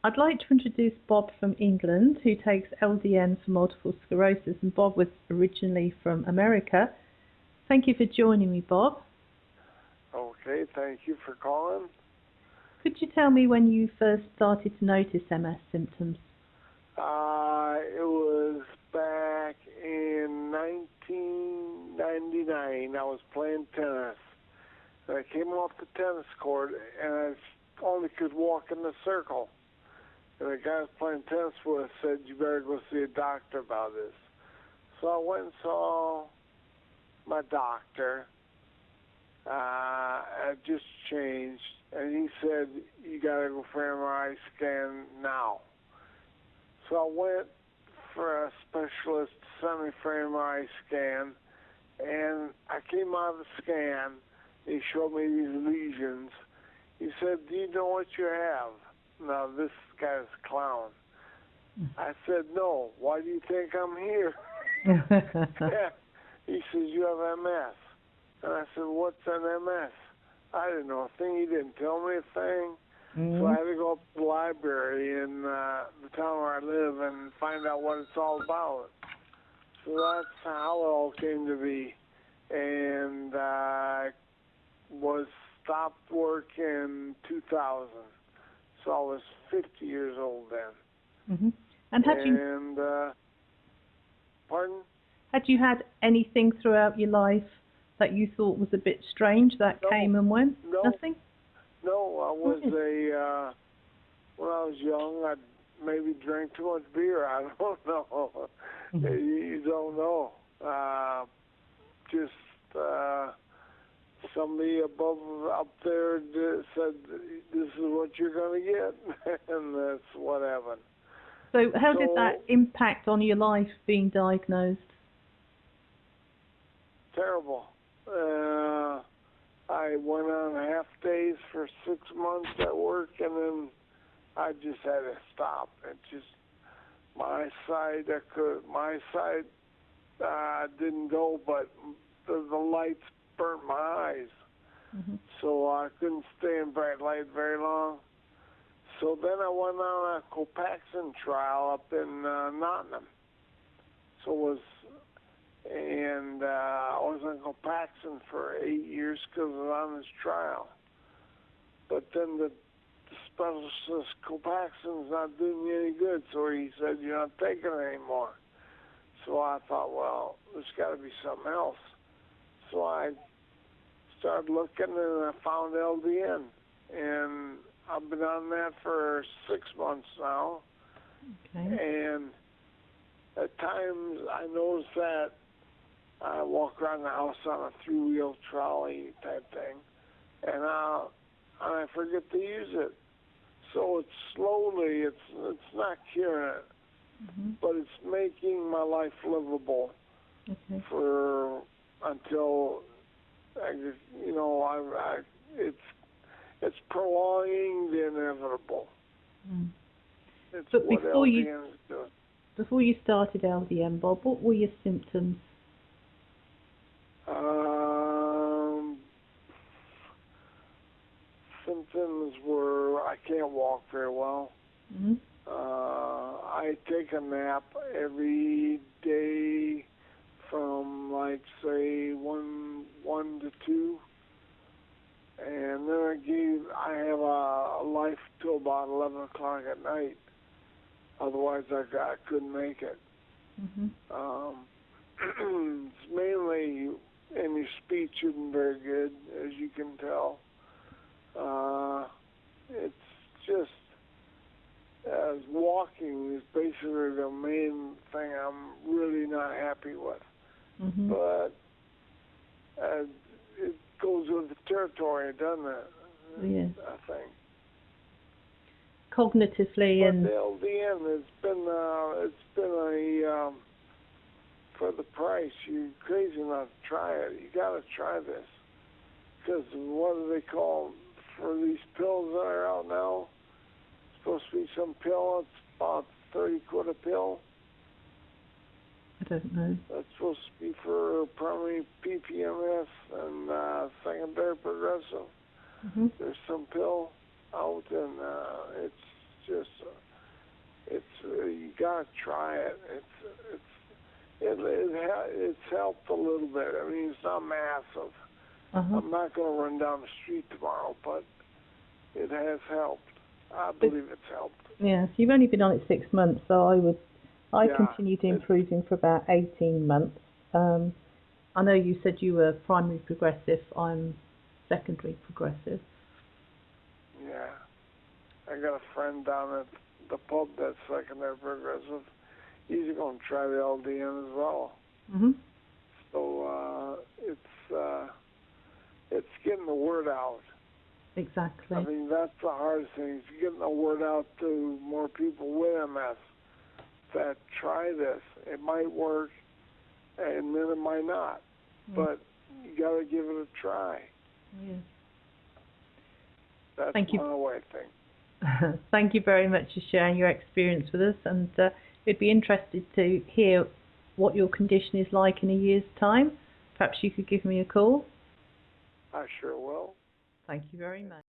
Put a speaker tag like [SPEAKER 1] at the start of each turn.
[SPEAKER 1] I'd like to introduce Bob from England, who takes LDN for multiple sclerosis, and Bob was originally from America. Thank you for joining me, Bob.
[SPEAKER 2] Okay, thank you for calling.
[SPEAKER 1] Could you tell me when you first started to notice MS symptoms?
[SPEAKER 2] It was back in 1999. I was playing tennis. And I came off the tennis court, and I only could walk in a circle. And the guy I was playing tennis with said, "You better go see a doctor about this." So I went and saw my doctor. I just changed, and he said, "You got to go for an MRI scan now." So I went for a specialist to send me for an MRI scan, and I came out of the scan. He showed me these lesions. He said, "Do you know what you have?" Now, this guy's a clown. I said, "No. Why do you think I'm here?" Yeah. He says, "You have MS." And I said, "What's an MS?" I didn't know a thing. He didn't tell me a thing. So I had to go up to the library in the town where I live and find out what it's all about. So that's how it all came to be. And I was stopped work in 2000. So I was 50 years old then.
[SPEAKER 1] And
[SPEAKER 2] pardon?
[SPEAKER 1] Had you had anything throughout your life that you thought was a bit strange that came and went?
[SPEAKER 2] No.
[SPEAKER 1] Nothing?
[SPEAKER 2] No, I was when I was young, I maybe drank too much beer. I don't know. You don't know. Just somebody up there said, "This is what you're going to get," and that's what happened.
[SPEAKER 1] So how did that impact on your life, being diagnosed?
[SPEAKER 2] Terrible. I went on half days for 6 months at work, and then I just had to stop. It just my side didn't go, but the lights burnt my eyes, so I couldn't stay in bright light very long. So then I went on a Copaxone trial up in Nottingham. I was on Copaxone for 8 years because I was on this trial. But then the specialist, Copaxone's not doing me any good, so he said, "You're not taking it anymore." So I thought, well, there's got to be something else. So I started looking, and I found LDN, and I've been on that for 6 months now. And at times I notice that I walk around the house on a three-wheel trolley type thing, and I forget to use it. So it's slowly, it's not curing it, but it's making my life livable for until it's prolonging the inevitable. It's
[SPEAKER 1] but
[SPEAKER 2] what LDN is doing.
[SPEAKER 1] Before you started LDN, Bob, what were your symptoms?
[SPEAKER 2] Symptoms were I can't walk very well. I take a nap every day from say 1 to 2, and then I have a life till about 11 o'clock at night. Otherwise, I couldn't make it. It's mainly, and your speech isn't very good, as you can tell. It's just, walking is basically the main thing I'm really not happy with. But it goes with the territory, doesn't it?
[SPEAKER 1] Yes.
[SPEAKER 2] I think.
[SPEAKER 1] Cognitively
[SPEAKER 2] but
[SPEAKER 1] and...
[SPEAKER 2] the LDN, it's been a, for the price, you're crazy not to try it. You got to try this. Because what do they call for these pills that are out now? It's supposed to be some pill. It's about 30 quid a pill.
[SPEAKER 1] I don't know.
[SPEAKER 2] That's supposed to be for primary PPMS and secondary progressive. There's some pill out, and it's just, you gotta try it. It's helped a little bit. I mean, it's not massive. I'm not going to run down the street tomorrow, but it has helped. I believe it's helped.
[SPEAKER 1] Yeah, so you've only been on it 6 months, so I continued improving for about 18 months. I know you said you were primary progressive. I'm secondary progressive.
[SPEAKER 2] Yeah. I got a friend down at the pub that's secondary progressive. He's going to try the LDN as well. So it's getting the word out.
[SPEAKER 1] Exactly.
[SPEAKER 2] I mean, that's the hardest thing, is getting the word out to more people with MS that try this. It might work, and then it might not. But you got to give it a try.
[SPEAKER 1] Yeah.
[SPEAKER 2] That's my way of thinking.
[SPEAKER 1] Thank you very much for sharing your experience with us, and we'd be interested to hear what your condition is like in a year's time. Perhaps you could give me a call.
[SPEAKER 2] I sure will.
[SPEAKER 1] Thank you very much.